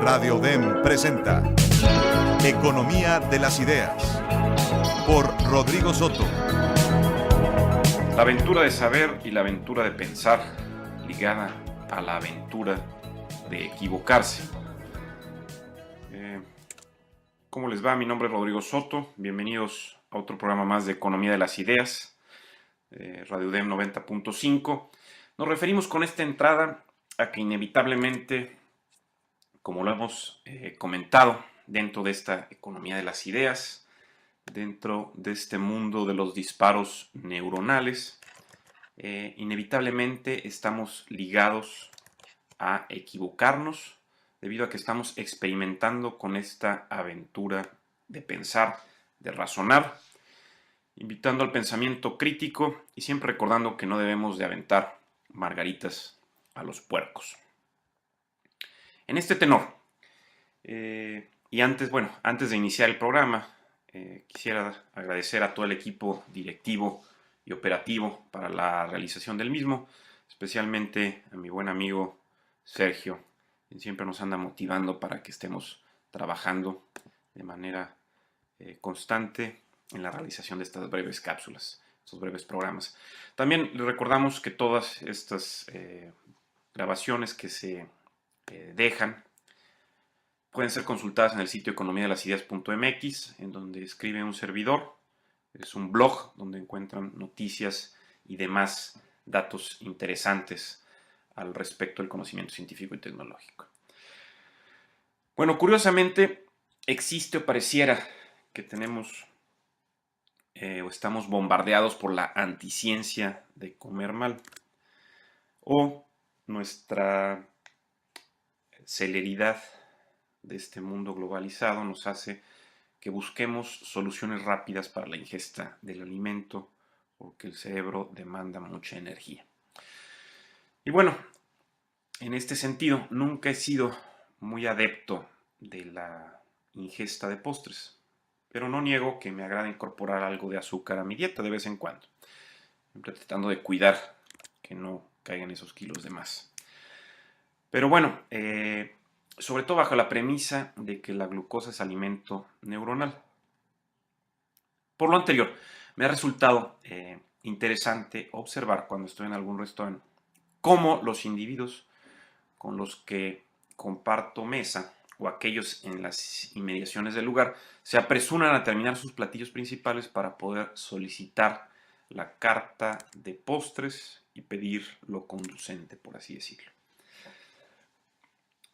Radio DEM presenta Economía de las Ideas por Rodrigo Soto. La aventura de saber y la aventura de pensar, ligada a la aventura de equivocarse. ¿Cómo les va? Mi nombre es Rodrigo Soto. Bienvenidos a otro programa más de Economía de las Ideas, Radio DEM 90.5. Nos referimos con esta entrada a que inevitablemente, como lo hemos comentado, dentro de esta economía de las ideas, dentro de este mundo de los disparos neuronales, inevitablemente estamos ligados a equivocarnos debido a que estamos experimentando con esta aventura de pensar, de razonar, invitando al pensamiento crítico y siempre recordando que no debemos de aventar margaritas a los puercos. En este tenor, y antes de iniciar el programa, quisiera agradecer a todo el equipo directivo y operativo para la realización del mismo, especialmente a mi buen amigo Sergio, quien siempre nos anda motivando para que estemos trabajando de manera constante en la realización de estas breves cápsulas, estos breves programas. También les recordamos que todas estas grabaciones que se dejan pueden ser consultadas en el sitio economiadelasideas.mx, en donde escribe un servidor. Es un blog donde encuentran noticias y demás datos interesantes al respecto del conocimiento científico y tecnológico. Bueno, curiosamente, existe o pareciera que tenemos o estamos bombardeados por la anticiencia de comer mal, o nuestra celeridad de este mundo globalizado nos hace que busquemos soluciones rápidas para la ingesta del alimento, porque el cerebro demanda mucha energía. Y bueno, en este sentido, nunca he sido muy adepto de la ingesta de postres, pero no niego que me agrada incorporar algo de azúcar a mi dieta de vez en cuando, siempre tratando de cuidar que no caigan esos kilos de más. Pero bueno, sobre todo bajo la premisa de que la glucosa es alimento neuronal. Por lo anterior, me ha resultado interesante observar cuando estoy en algún restaurante cómo los individuos con los que comparto mesa o aquellos en las inmediaciones del lugar se apresuran a terminar sus platillos principales para poder solicitar la carta de postres y pedir lo conducente, por así decirlo.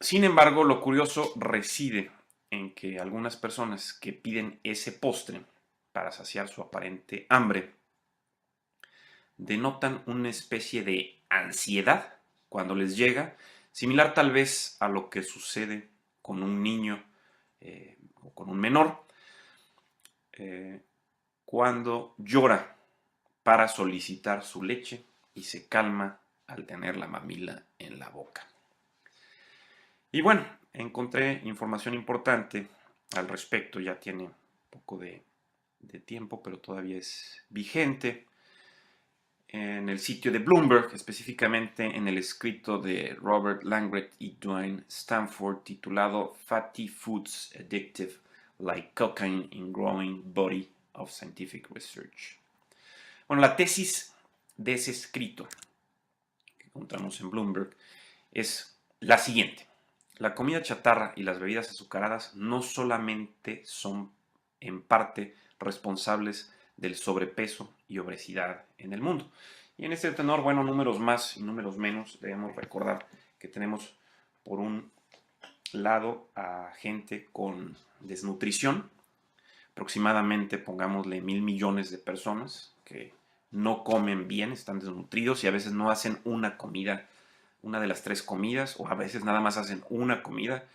Sin embargo, lo curioso reside en que algunas personas que piden ese postre para saciar su aparente hambre denotan una especie de ansiedad cuando les llega, similar tal vez a lo que sucede con un niño o con un menor cuando llora para solicitar su leche y se calma al tener la mamila en la boca. Y bueno, encontré información importante al respecto, ya tiene un poco de tiempo, pero todavía es vigente, en el sitio de Bloomberg, específicamente en el escrito de Robert Langret y Dwayne Stanford titulado Fatty Foods Addictive Like Cocaine in Growing Body of Scientific Research. Bueno, la tesis de ese escrito que encontramos en Bloomberg es la siguiente. La comida chatarra y las bebidas azucaradas no solamente son en parte responsables del sobrepeso y obesidad en el mundo. Y en este tenor, bueno, números más y números menos, debemos recordar que tenemos por un lado a gente con desnutrición, aproximadamente, pongámosle 1,000 millones de personas que no comen bien, están desnutridos y a veces no hacen una comida, una de las 3 comidas, o a veces nada más hacen una comida.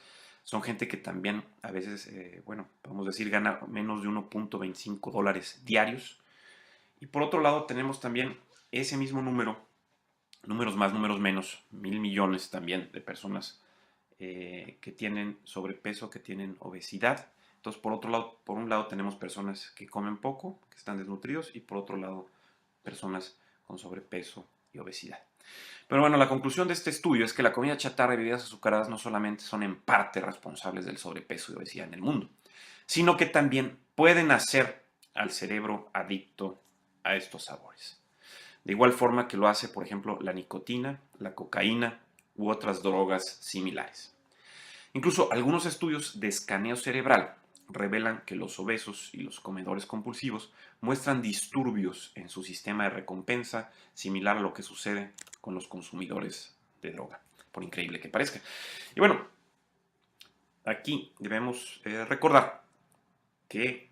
Son gente que también a veces, podemos decir, gana menos de $1.25 diarios. Y por otro lado tenemos también ese mismo número, números más, números menos, 1,000 millones también de personas que tienen sobrepeso, que tienen obesidad. Entonces, por un lado tenemos personas que comen poco, que están desnutridos, y por otro lado personas con sobrepeso y obesidad. Pero bueno, la conclusión de este estudio es que la comida chatarra y bebidas azucaradas no solamente son en parte responsables del sobrepeso y obesidad en el mundo, sino que también pueden hacer al cerebro adicto a estos sabores. De igual forma que lo hace, por ejemplo, la nicotina, la cocaína u otras drogas similares. Incluso algunos estudios de escaneo cerebral revelan que los obesos y los comedores compulsivos muestran disturbios en su sistema de recompensa, similar a lo que sucede con los consumidores de droga, por increíble que parezca. Y bueno, aquí debemos recordar que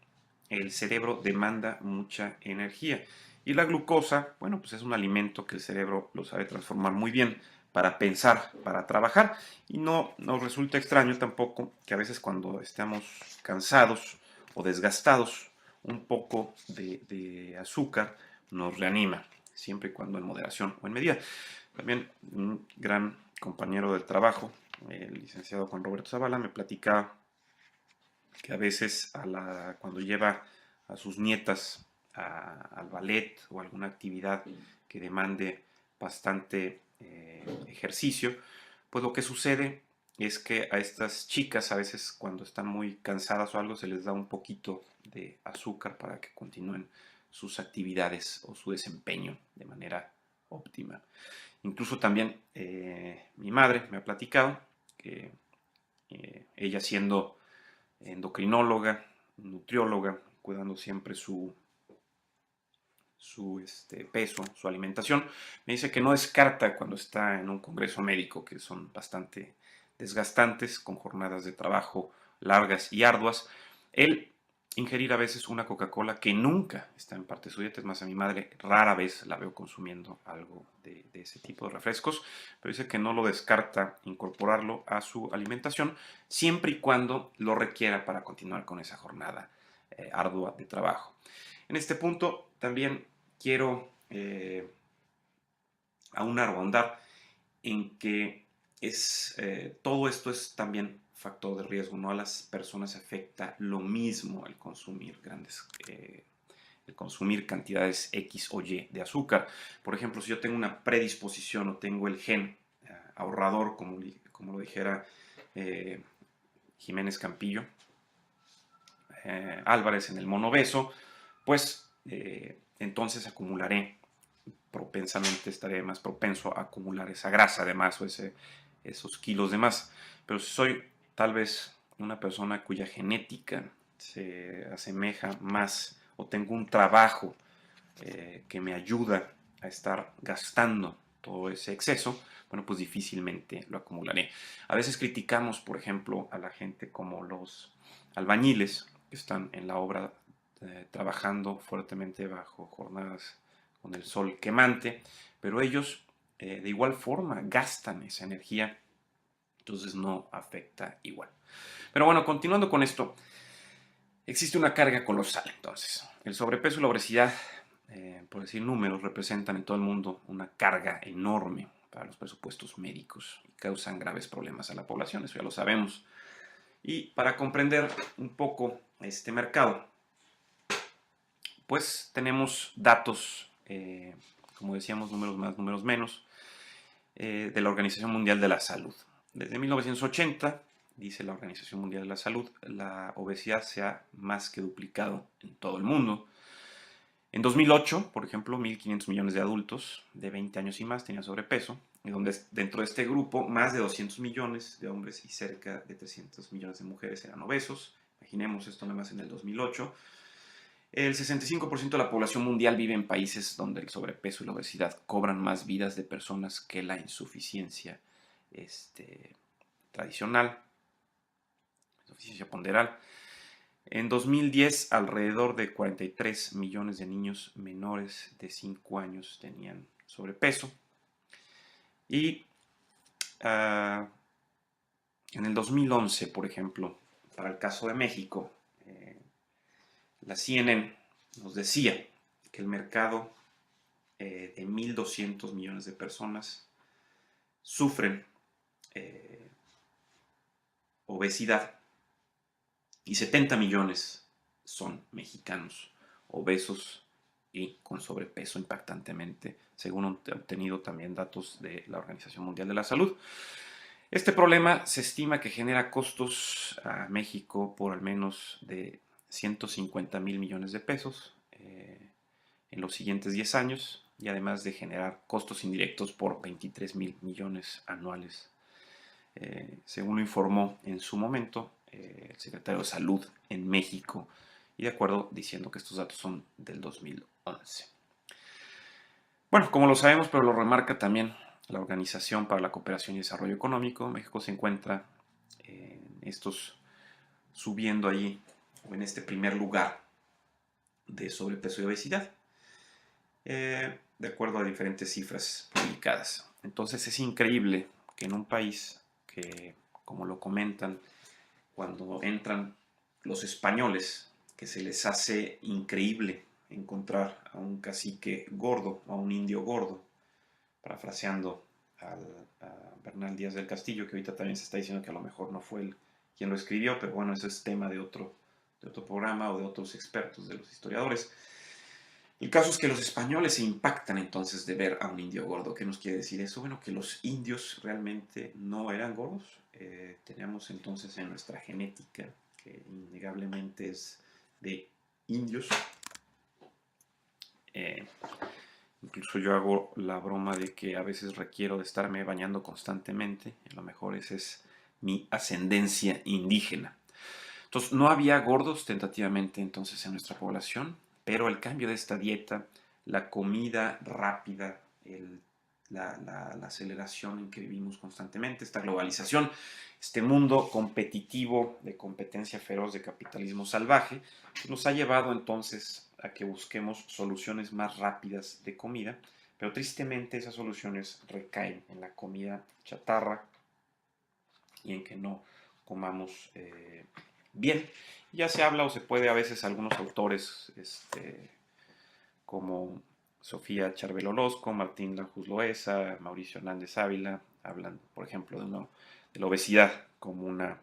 el cerebro demanda mucha energía y la glucosa, bueno, pues es un alimento que el cerebro lo sabe transformar muy bien para pensar, para trabajar, y no nos resulta extraño tampoco que a veces cuando estamos cansados o desgastados, un poco de azúcar nos reanima, siempre y cuando en moderación o en medida. También un gran compañero del trabajo, el licenciado Juan Roberto Zavala, me platicaba que a veces cuando lleva a sus nietas al ballet o alguna actividad que demande bastante ejercicio, pues lo que sucede es que a estas chicas a veces cuando están muy cansadas o algo se les da un poquito de azúcar para que continúen sus actividades o su desempeño de manera óptima. Incluso también mi madre me ha platicado que ella siendo endocrinóloga, nutrióloga, cuidando siempre su peso, su alimentación, me dice que no descarta cuando está en un congreso médico, que son bastante desgastantes, con jornadas de trabajo largas y arduas, el ingerir a veces una Coca-Cola que nunca está en parte de su dieta. Es más, a mi madre rara vez la veo consumiendo algo de ese tipo de refrescos, pero dice que no lo descarta incorporarlo a su alimentación siempre y cuando lo requiera para continuar con esa jornada ardua de trabajo. En este punto también quiero aunar o ahondar en que todo esto es también factor de riesgo. No a las personas afecta lo mismo el consumir el consumir cantidades X o Y de azúcar. Por ejemplo, si yo tengo una predisposición o tengo el gen ahorrador, como lo dijera Jiménez Campillo Álvarez en el mono obeso, pues entonces acumularé propensamente, estaré más propenso a acumular esa grasa de más o esos kilos de más. Pero si soy tal vez una persona cuya genética se asemeja más o tengo un trabajo que me ayuda a estar gastando todo ese exceso, bueno, pues difícilmente lo acumularé. A veces criticamos, por ejemplo, a la gente como los albañiles que están en la obra trabajando fuertemente bajo jornadas con el sol quemante, pero ellos de igual forma gastan esa energía, entonces no afecta igual. Pero bueno, continuando con esto, existe una carga colosal entonces. El sobrepeso y la obesidad, por decir números, representan en todo el mundo una carga enorme para los presupuestos médicos y causan graves problemas a la población, eso ya lo sabemos. Y para comprender un poco este mercado, pues tenemos datos, como decíamos, números más, números menos, de la Organización Mundial de la Salud. Desde 1980, dice la Organización Mundial de la Salud, la obesidad se ha más que duplicado en todo el mundo. En 2008, por ejemplo, 1.500 millones de adultos de 20 años y más tenían sobrepeso, y donde dentro de este grupo más de 200 millones de hombres y cerca de 300 millones de mujeres eran obesos. Imaginemos esto nada más en el 2008. El 65% de la población mundial vive en países donde el sobrepeso y la obesidad cobran más vidas de personas que la insuficiencia tradicional, insuficiencia ponderal. En 2010, alrededor de 43 millones de niños menores de 5 años tenían sobrepeso. Y en el 2011, por ejemplo, para el caso de México, la CNN nos decía que el mercado de 1.200 millones de personas sufren obesidad y 70 millones son mexicanos obesos y con sobrepeso impactantemente, según obtenido también datos de la Organización Mundial de la Salud. Este problema se estima que genera costos a México por al menos de 150,000 millones de pesos en los siguientes 10 años, y además de generar costos indirectos por 23,000 millones anuales, según lo informó en su momento el secretario de Salud en México, y de acuerdo diciendo que estos datos son del 2011. Bueno, como lo sabemos, pero lo remarca también la Organización para la Cooperación y Desarrollo Económico, México se encuentra en subiendo ahí, o en este primer lugar de sobrepeso y obesidad, de acuerdo a diferentes cifras publicadas. Entonces es increíble que en un país que, como lo comentan, cuando entran los españoles, que se les hace increíble encontrar a un cacique gordo, a un indio gordo, parafraseando a Bernal Díaz del Castillo, que ahorita también se está diciendo que a lo mejor no fue él quien lo escribió, pero bueno, ese es tema de otro programa o de otros expertos, de los historiadores. El caso es que los españoles se impactan entonces de ver a un indio gordo. ¿Qué nos quiere decir eso? Bueno, que los indios realmente no eran gordos. Teníamos entonces en nuestra genética, que innegablemente es de indios. Incluso yo hago la broma de que a veces requiero de estarme bañando constantemente. A lo mejor esa es mi ascendencia indígena. Entonces no había gordos tentativamente entonces en nuestra población, pero el cambio de esta dieta, la comida rápida, la aceleración en que vivimos constantemente, esta globalización, este mundo competitivo de competencia feroz de capitalismo salvaje, nos ha llevado entonces a que busquemos soluciones más rápidas de comida, pero tristemente esas soluciones recaen en la comida chatarra y en que no comamos bien. Ya se habla o se puede a veces algunos autores como Sofía Charbel Orozco, Martín Lanjus Loesa, Mauricio Hernández Ávila, hablan, por ejemplo, de la obesidad como una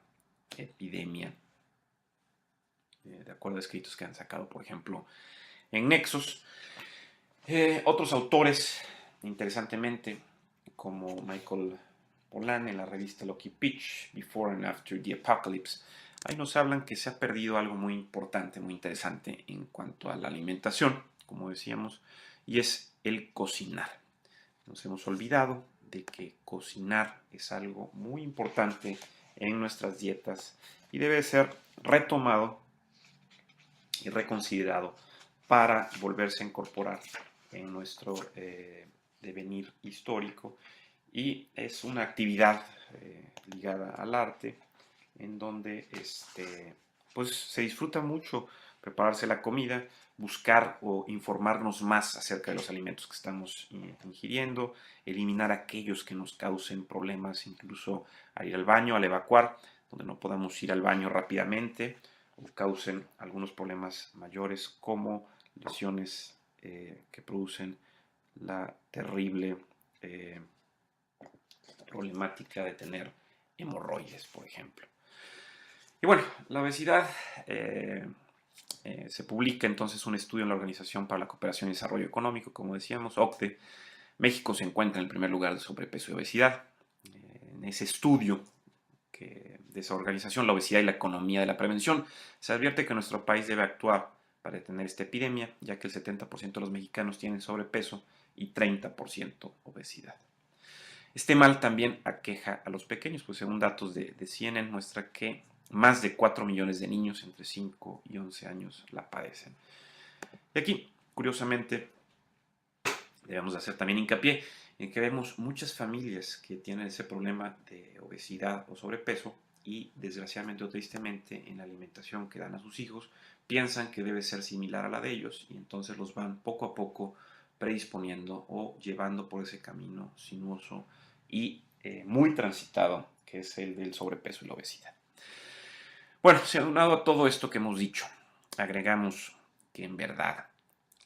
epidemia, de acuerdo a escritos que han sacado, por ejemplo, en Nexos. Otros autores, interesantemente, como Michael Pollan en la revista Lucky Pitch, Before and After the Apocalypse, ahí nos hablan que se ha perdido algo muy importante, muy interesante en cuanto a la alimentación, como decíamos, y es el cocinar. Nos hemos olvidado de que cocinar es algo muy importante en nuestras dietas y debe ser retomado y reconsiderado para volverse a incorporar en nuestro devenir histórico, y es una actividad ligada al arte en donde pues se disfruta mucho prepararse la comida, buscar o informarnos más acerca de los alimentos que estamos ingiriendo, eliminar aquellos que nos causen problemas, incluso al ir al baño, al evacuar, donde no podamos ir al baño rápidamente o causen algunos problemas mayores como lesiones que producen la terrible problemática de tener hemorroides, por ejemplo. Y bueno, la obesidad, se publica entonces un estudio en la Organización para la Cooperación y Desarrollo Económico, como decíamos, OCDE. México se encuentra en el primer lugar de sobrepeso y obesidad. En ese estudio de esa organización, La obesidad y la economía de la prevención, se advierte que nuestro país debe actuar para detener esta epidemia, ya que el 70% de los mexicanos tienen sobrepeso y 30% obesidad. Este mal también aqueja a los pequeños, pues según datos de CNN muestra que más de 4 millones de niños entre 5 y 11 años la padecen. Y aquí, curiosamente, debemos hacer también hincapié en que vemos muchas familias que tienen ese problema de obesidad o sobrepeso y, desgraciadamente o tristemente, en la alimentación que dan a sus hijos, piensan que debe ser similar a la de ellos y entonces los van poco a poco predisponiendo o llevando por ese camino sinuoso y muy transitado, que es el del sobrepeso y la obesidad. Bueno, si aunado a todo esto que hemos dicho, agregamos que en verdad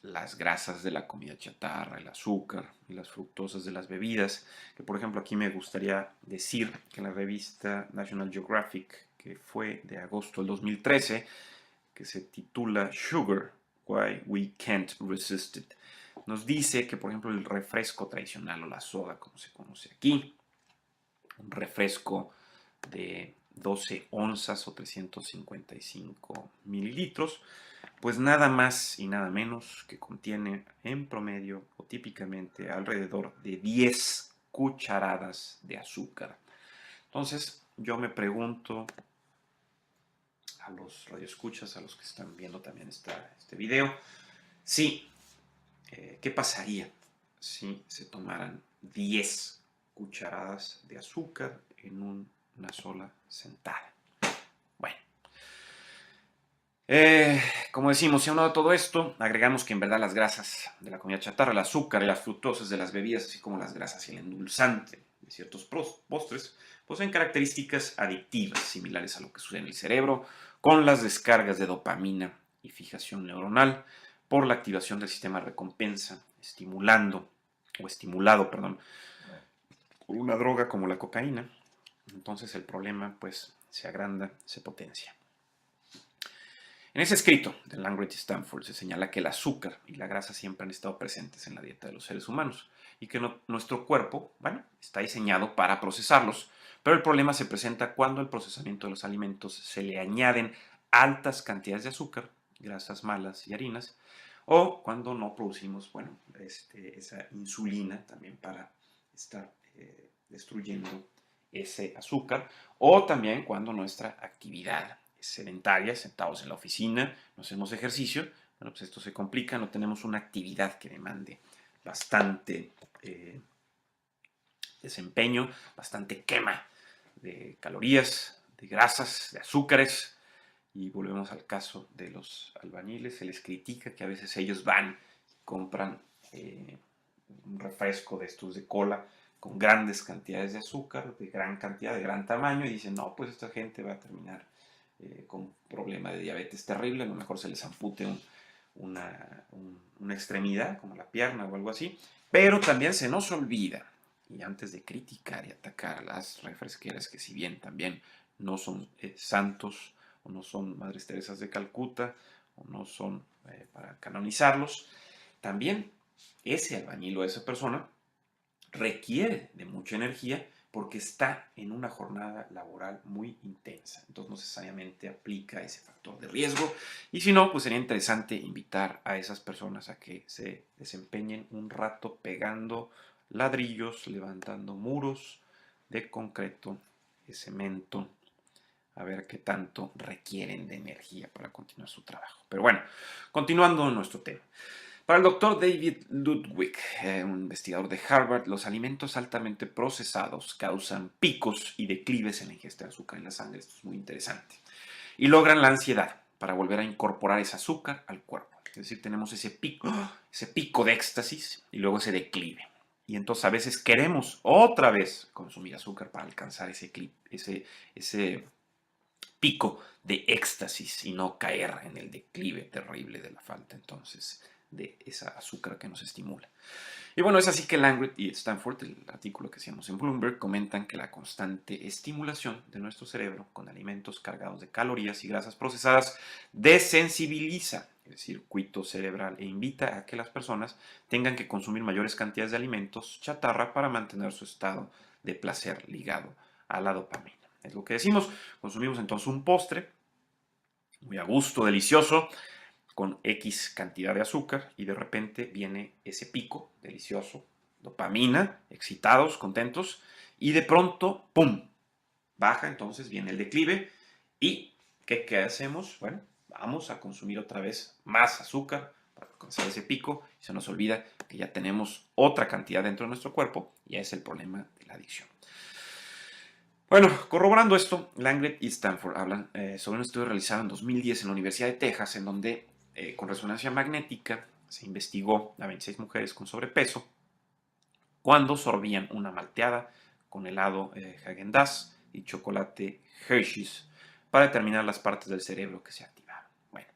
las grasas de la comida chatarra, el azúcar y las fructosas de las bebidas, que por ejemplo aquí me gustaría decir que en la revista National Geographic, que fue de agosto del 2013, que se titula Sugar, Why We Can't Resist It. Nos dice que, por ejemplo, el refresco tradicional o la soda, como se conoce aquí, un refresco de 12 onzas o 355 mililitros, pues nada más y nada menos que contiene en promedio o típicamente alrededor de 10 cucharadas de azúcar. Entonces yo me pregunto a los radioescuchas, a los que están viendo también este video, sí, ¿qué pasaría si se tomaran 10 cucharadas de azúcar en una sola sentada? Bueno, como decimos, si aunado a todo esto, agregamos que en verdad las grasas de la comida chatarra, el azúcar y las fructosas de las bebidas, así como las grasas y el endulzante de ciertos postres, poseen características adictivas similares a lo que sucede en el cerebro con las descargas de dopamina y fijación neuronal por la activación del sistema de recompensa, estimulado por una droga como la cocaína. Entonces el problema pues se agranda, se potencia. En ese escrito de Langret y Stanford se señala que el azúcar y la grasa siempre han estado presentes en la dieta de los seres humanos y que nuestro cuerpo, bueno, está diseñado para procesarlos, pero el problema se presenta cuando el procesamiento de los alimentos se le añaden altas cantidades de azúcar, grasas malas y harinas, o cuando no producimos, bueno, esa insulina también para estar destruyendo ese azúcar, o también cuando nuestra actividad es sedentaria, sentados en la oficina, no hacemos ejercicio, bueno, pues esto se complica, no tenemos una actividad que demande bastante desempeño, bastante quema de calorías, de grasas, de azúcares. Y volvemos al caso de los albañiles, se les critica que a veces ellos van y compran un refresco de estos de cola con grandes cantidades de azúcar, de gran cantidad, de gran tamaño, y dicen, no, pues esta gente va a terminar con un problema de diabetes terrible, a lo mejor se les ampute una extremidad, como la pierna o algo así, pero también se nos olvida, y antes de criticar y atacar a las refresqueras, que si bien también no son santos, o no son Madres Teresas de Calcuta, o no son para canonizarlos, también ese albañil o esa persona requiere de mucha energía porque está en una jornada laboral muy intensa. Entonces no necesariamente aplica ese factor de riesgo. Y si no, pues sería interesante invitar a esas personas a que se desempeñen un rato pegando ladrillos, levantando muros de concreto, de cemento, a ver qué tanto requieren de energía para continuar su trabajo. Pero bueno, continuando nuestro tema. Para el doctor David Ludwig, un investigador de Harvard, los alimentos altamente procesados causan picos y declives en la ingesta de azúcar en la sangre. Esto es muy interesante. Y logran la ansiedad para volver a incorporar ese azúcar al cuerpo. Es decir, tenemos ese pico de éxtasis y luego ese declive. Y entonces a veces queremos otra vez consumir azúcar para alcanzar ese pico de éxtasis y no caer en el declive terrible de la falta entonces de esa azúcar que nos estimula. Y bueno, es así que Langret y Stanford, el artículo que hacíamos en Bloomberg, comentan que la constante estimulación de nuestro cerebro con alimentos cargados de calorías y grasas procesadas desensibiliza el circuito cerebral e invita a que las personas tengan que consumir mayores cantidades de alimentos chatarra para mantener su estado de placer ligado a la dopamina. Es lo que decimos, consumimos entonces un postre muy a gusto, delicioso, con X cantidad de azúcar y de repente viene ese pico delicioso, dopamina, excitados, contentos, y de pronto, ¡pum!, baja, entonces viene el declive y ¿qué hacemos? Bueno, vamos a consumir otra vez más azúcar para alcanzar ese pico y se nos olvida que ya tenemos otra cantidad dentro de nuestro cuerpo y es el problema de la adicción. Bueno, corroborando esto, Langret y Stanford hablan sobre un estudio realizado en 2010 en la Universidad de Texas, en donde con resonancia magnética se investigó a 26 mujeres con sobrepeso cuando sorbían una malteada con helado Häagen-Dazs y chocolate Hershey's para determinar las partes del cerebro que se activaban. Bueno,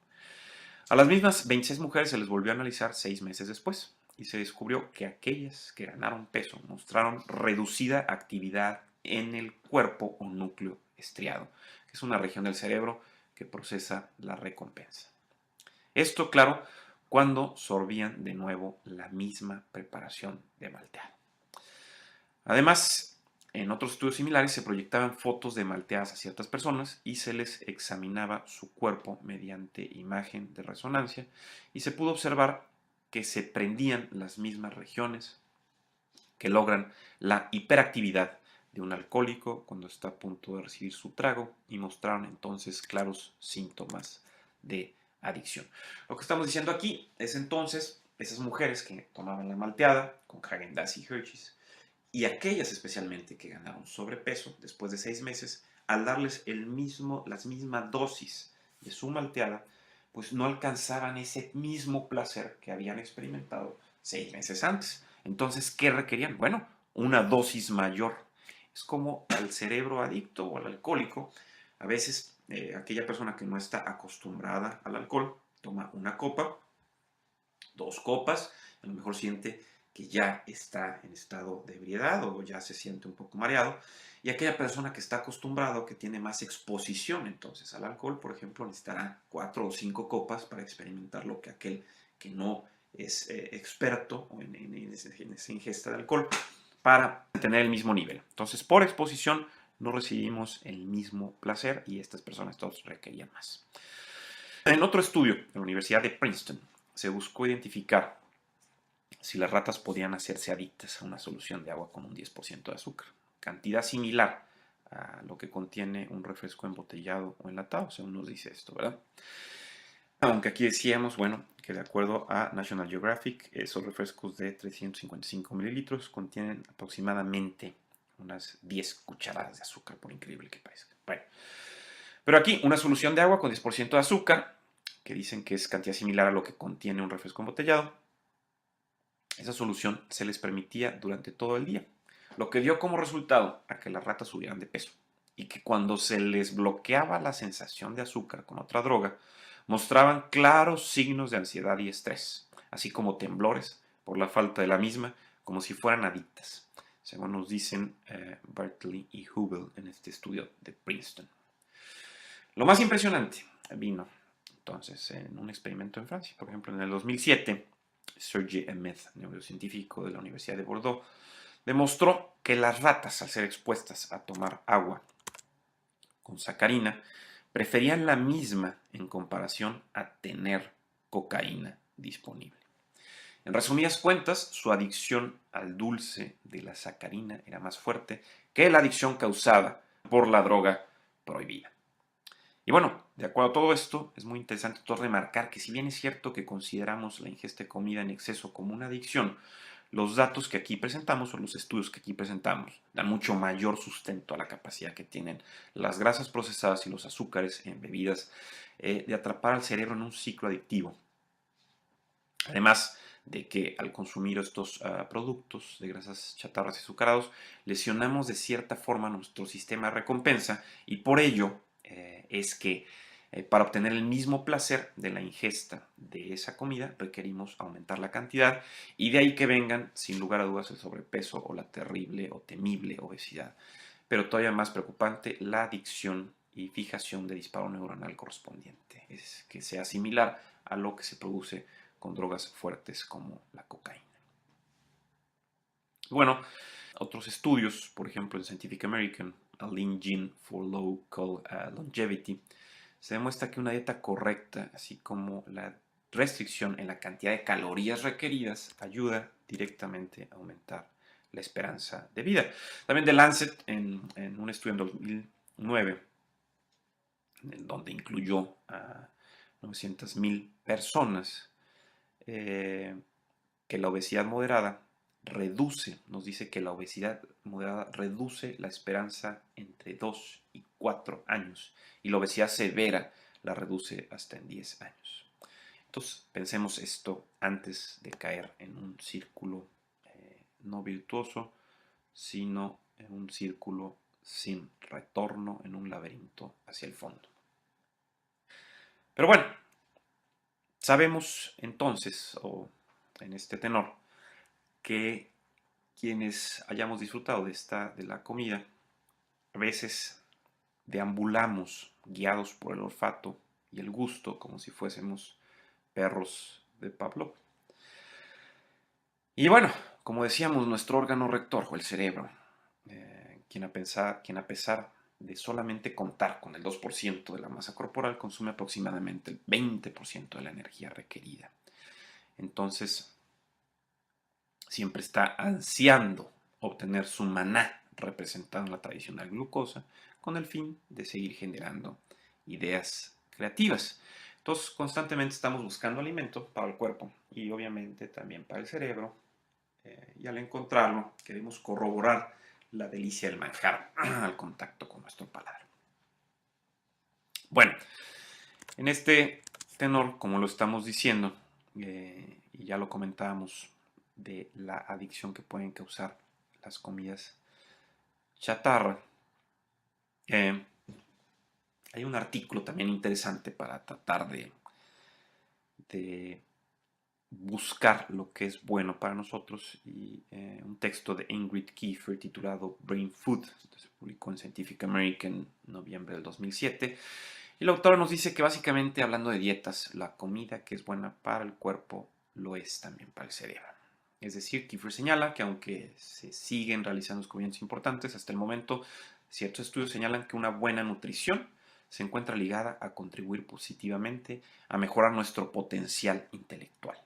a las mismas 26 mujeres se les volvió a analizar 6 meses después y se descubrió que aquellas que ganaron peso mostraron reducida actividad en el cuerpo o núcleo estriado, que es una región del cerebro que procesa la recompensa. Esto, claro, cuando sorbían de nuevo la misma preparación de malteada. Además, en otros estudios similares se proyectaban fotos de malteadas a ciertas personas y se les examinaba su cuerpo mediante imagen de resonancia y se pudo observar que se prendían las mismas regiones que logran la hiperactividad de un alcohólico cuando está a punto de recibir su trago y mostraron entonces claros síntomas de adicción. Lo que estamos diciendo aquí es entonces esas mujeres que tomaban la malteada con Häagen-Dazs y Hershey's y aquellas especialmente que ganaron sobrepeso después de 6 meses, al darles las mismas dosis de su malteada, pues no alcanzaban ese mismo placer que habían experimentado 6 meses antes. Entonces, ¿qué requerían? Bueno, una dosis mayor. Es como al cerebro adicto o al alcohólico. A veces aquella persona que no está acostumbrada al alcohol toma una copa, 2 copas, a lo mejor siente que ya está en estado de ebriedad o ya se siente un poco mareado. Y aquella persona que está acostumbrada o que tiene más exposición entonces al alcohol, por ejemplo, necesitará 4 o 5 copas para experimentar lo que aquel que no es experto en esa ingesta de alcohol para tener el mismo nivel. Entonces, por exposición no recibimos el mismo placer y estas personas todos requerían más. En otro estudio de la Universidad de Princeton se buscó identificar si las ratas podían hacerse adictas a una solución de agua con un 10% de azúcar, cantidad similar a lo que contiene un refresco embotellado o enlatado, según nos dice esto, ¿verdad? Aunque aquí decíamos, bueno, que de acuerdo a National Geographic, esos refrescos de 355 mililitros contienen aproximadamente unas 10 cucharadas de azúcar, por increíble que parezca. Bueno, pero aquí una solución de agua con 10% de azúcar, que dicen que es cantidad similar a lo que contiene un refresco embotellado, esa solución se les permitía durante todo el día, lo que dio como resultado a que las ratas subieran de peso y que cuando se les bloqueaba la sensación de azúcar con otra droga, mostraban claros signos de ansiedad y estrés, así como temblores por la falta de la misma, como si fueran adictas, según nos dicen Bartley y Hubel en este estudio de Princeton. Lo más impresionante vino entonces en un experimento en Francia. Por ejemplo, en el 2007, Serge Emeth, neurocientífico de la Universidad de Bordeaux, demostró que las ratas, al ser expuestas a tomar agua con sacarina, preferían la misma en comparación a tener cocaína disponible. En resumidas cuentas, su adicción al dulce de la sacarina era más fuerte que la adicción causada por la droga prohibida. Y bueno, de acuerdo a todo esto, es muy interesante remarcar que si bien es cierto que consideramos la ingesta de comida en exceso como una adicción, los datos que aquí presentamos o los estudios que aquí presentamos dan mucho mayor sustento a la capacidad que tienen las grasas procesadas y los azúcares en bebidas de atrapar al cerebro en un ciclo adictivo. Además de que al consumir estos productos de grasas chatarras y azucarados, lesionamos de cierta forma nuestro sistema de recompensa y por ello es que para obtener el mismo placer de la ingesta de esa comida requerimos aumentar la cantidad y de ahí que vengan sin lugar a dudas el sobrepeso o la terrible o temible obesidad. Pero todavía más preocupante, la adicción y fijación de disparo neuronal correspondiente, es que sea similar a lo que se produce con drogas fuertes como la cocaína. Bueno, otros estudios, por ejemplo en Scientific American, A Lean Gene for Local Longevity, se demuestra que una dieta correcta, así como la restricción en la cantidad de calorías requeridas, ayuda directamente a aumentar la esperanza de vida. También The Lancet, en un estudio en 2009, en donde incluyó a 900,000 personas, que la obesidad moderada nos dice que la obesidad moderada reduce la esperanza entre 2 y 4 años y la obesidad severa la reduce hasta en 10 años. Entonces pensemos esto antes de caer en un círculo no virtuoso, sino en un círculo sin retorno, en un laberinto hacia el fondo. Pero bueno, sabemos entonces, o en este tenor, que quienes hayamos disfrutado de la comida, a veces deambulamos guiados por el olfato y el gusto como si fuésemos perros de Pavlov. Y bueno, como decíamos, nuestro órgano rector o el cerebro, quien a pesar de solamente contar con el 2% de la masa corporal, consume aproximadamente el 20% de la energía requerida. Entonces, siempre está ansiando obtener su maná, representado en la tradicional glucosa, con el fin de seguir generando ideas creativas. Entonces, constantemente estamos buscando alimento para el cuerpo y obviamente también para el cerebro. Y al encontrarlo, queremos corroborar la delicia del manjar al contacto con nuestro paladar. Bueno, en este tenor, como lo estamos diciendo, y ya lo comentábamos, de la adicción que pueden causar las comidas chatarra, hay un artículo también interesante para tratar de buscar lo que es bueno para nosotros, y un texto de Ingrid Kiefer titulado Brain Food, se publicó en Scientific American en noviembre del 2007, y la autora nos dice que básicamente, hablando de dietas, la comida que es buena para el cuerpo lo es también para el cerebro. Es decir, Kiefer señala que aunque se siguen realizando descubrimientos importantes, hasta el momento ciertos estudios señalan que una buena nutrición se encuentra ligada a contribuir positivamente a mejorar nuestro potencial intelectual,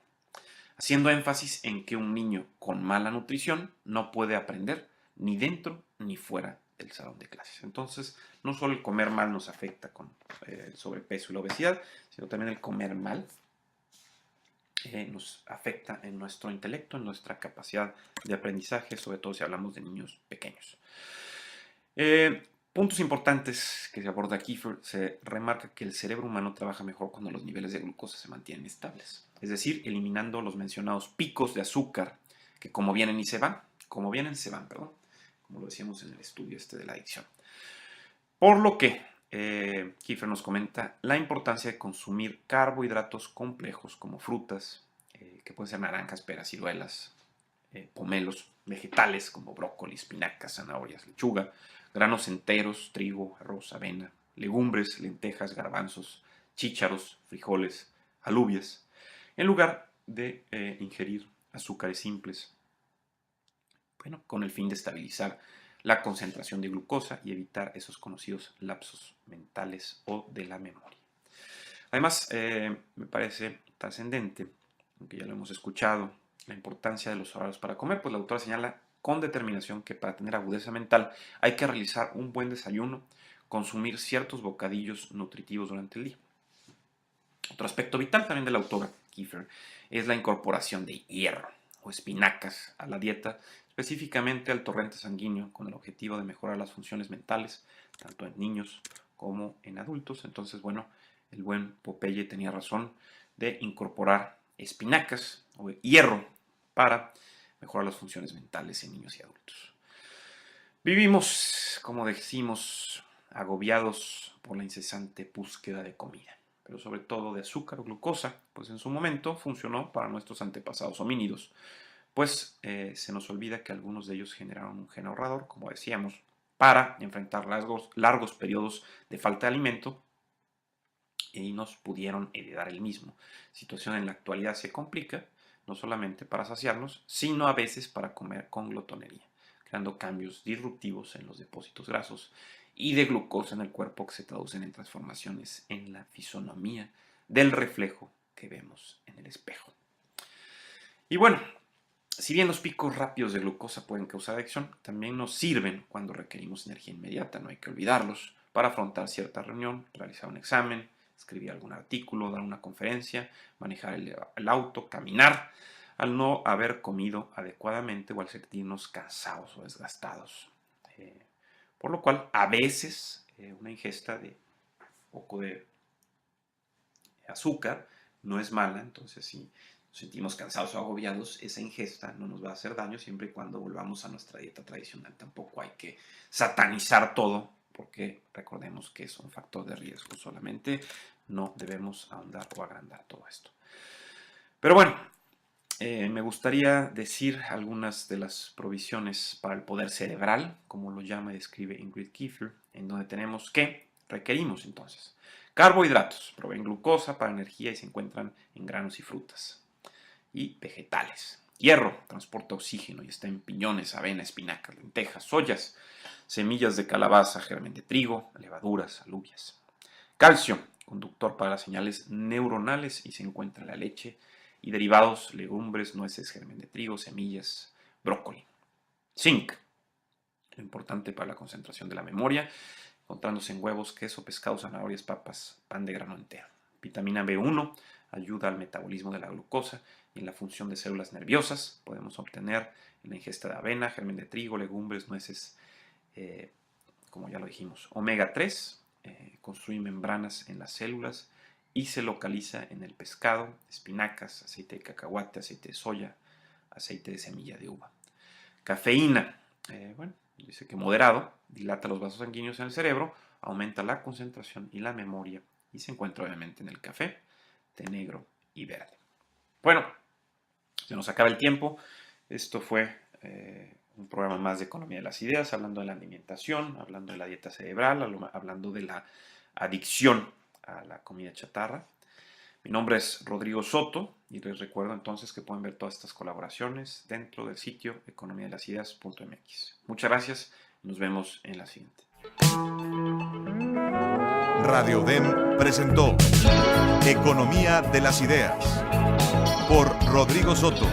haciendo énfasis en que un niño con mala nutrición no puede aprender ni dentro ni fuera del salón de clases. Entonces, no solo el comer mal nos afecta con el sobrepeso y la obesidad, sino también el comer mal nos afecta en nuestro intelecto, en nuestra capacidad de aprendizaje, sobre todo si hablamos de niños pequeños. Puntos importantes que se aborda aquí: se remarca que el cerebro humano trabaja mejor cuando los niveles de glucosa se mantienen estables, es decir, eliminando los mencionados picos de azúcar que como vienen se van, como lo decíamos en el estudio de la adicción. Por lo que Kiefer nos comenta la importancia de consumir carbohidratos complejos como frutas, que pueden ser naranjas, peras, ciruelas, pomelos, vegetales como brócoli, espinacas, zanahorias, lechuga, granos enteros, trigo, arroz, avena, legumbres, lentejas, garbanzos, chícharos, frijoles, alubias, en lugar de ingerir azúcares simples, bueno, con el fin de estabilizar la concentración de glucosa y evitar esos conocidos lapsos mentales o de la memoria. Además, me parece trascendente, aunque ya lo hemos escuchado, la importancia de los horarios para comer, pues la autora señala con determinación que para tener agudeza mental hay que realizar un buen desayuno, consumir ciertos bocadillos nutritivos durante el día. Otro aspecto vital también de la autora Kiefer es la incorporación de hierro o espinacas a la dieta, específicamente al torrente sanguíneo, con el objetivo de mejorar las funciones mentales, tanto en niños como en adultos. Entonces, bueno, el buen Popeye tenía razón de incorporar espinacas o hierro para mejorar las funciones mentales en niños y adultos. Vivimos, como decimos, agobiados por la incesante búsqueda de comida, pero sobre todo de azúcar o glucosa, pues en su momento funcionó para nuestros antepasados homínidos, pues se nos olvida que algunos de ellos generaron un gen ahorrador, como decíamos, para enfrentar largos periodos de falta de alimento, y nos pudieron heredar el mismo. Situación en la actualidad se complica, no solamente para saciarnos, sino a veces para comer con glotonería, creando cambios disruptivos en los depósitos grasos y de glucosa en el cuerpo, que se traducen en transformaciones en la fisonomía del reflejo que vemos en el espejo. Y bueno, si bien los picos rápidos de glucosa pueden causar adicción, también nos sirven cuando requerimos energía inmediata, no hay que olvidarlos, para afrontar cierta reunión, realizar un examen, escribir algún artículo, dar una conferencia, manejar el auto, caminar, al no haber comido adecuadamente o al sentirnos cansados o desgastados. Por lo cual, a veces, una ingesta de poco de azúcar no es mala. Entonces, si nos sentimos cansados o agobiados, esa ingesta no nos va a hacer daño siempre y cuando volvamos a nuestra dieta tradicional. Tampoco hay que satanizar todo, porque recordemos que es un factor de riesgo. Solamente no debemos ahondar o agrandar todo esto. Pero bueno, me gustaría decir algunas de las provisiones para el poder cerebral, como lo llama y describe Ingrid Kiefer, en donde requerimos entonces carbohidratos, proveen glucosa para energía y se encuentran en granos y frutas. y vegetales. Hierro, transporta oxígeno y está en piñones, avena, espinacas, lentejas, soyas, semillas de calabaza, germen de trigo, levaduras, alubias. Calcio, conductor para las señales neuronales y se encuentra en la leche y derivados, legumbres, nueces, germen de trigo, semillas, brócoli. Zinc, lo importante para la concentración de la memoria, encontrándose en huevos, queso, pescado, zanahorias, papas, pan de grano entero. Vitamina B1 ayuda al metabolismo de la glucosa y en la función de células nerviosas. Podemos obtener en la ingesta de avena, germen de trigo, legumbres, nueces, como ya lo dijimos. Omega 3 construye membranas en las células y se localiza en el pescado, espinacas, aceite de cacahuate, aceite de soya, aceite de semilla de uva. Cafeína, dice que moderado, dilata los vasos sanguíneos en el cerebro, aumenta la concentración y la memoria y se encuentra obviamente en el café, té negro y verde. Bueno, se nos acaba el tiempo. Esto fue un programa más de Economía de las Ideas, hablando de la alimentación, hablando de la dieta cerebral, hablando de la adicción a la comida chatarra. Mi nombre es Rodrigo Soto y les recuerdo entonces que pueden ver todas estas colaboraciones dentro del sitio economiadelasideas.mx. Muchas gracias y nos vemos en la siguiente. Radio DEM presentó Economía de las Ideas por Rodrigo Soto.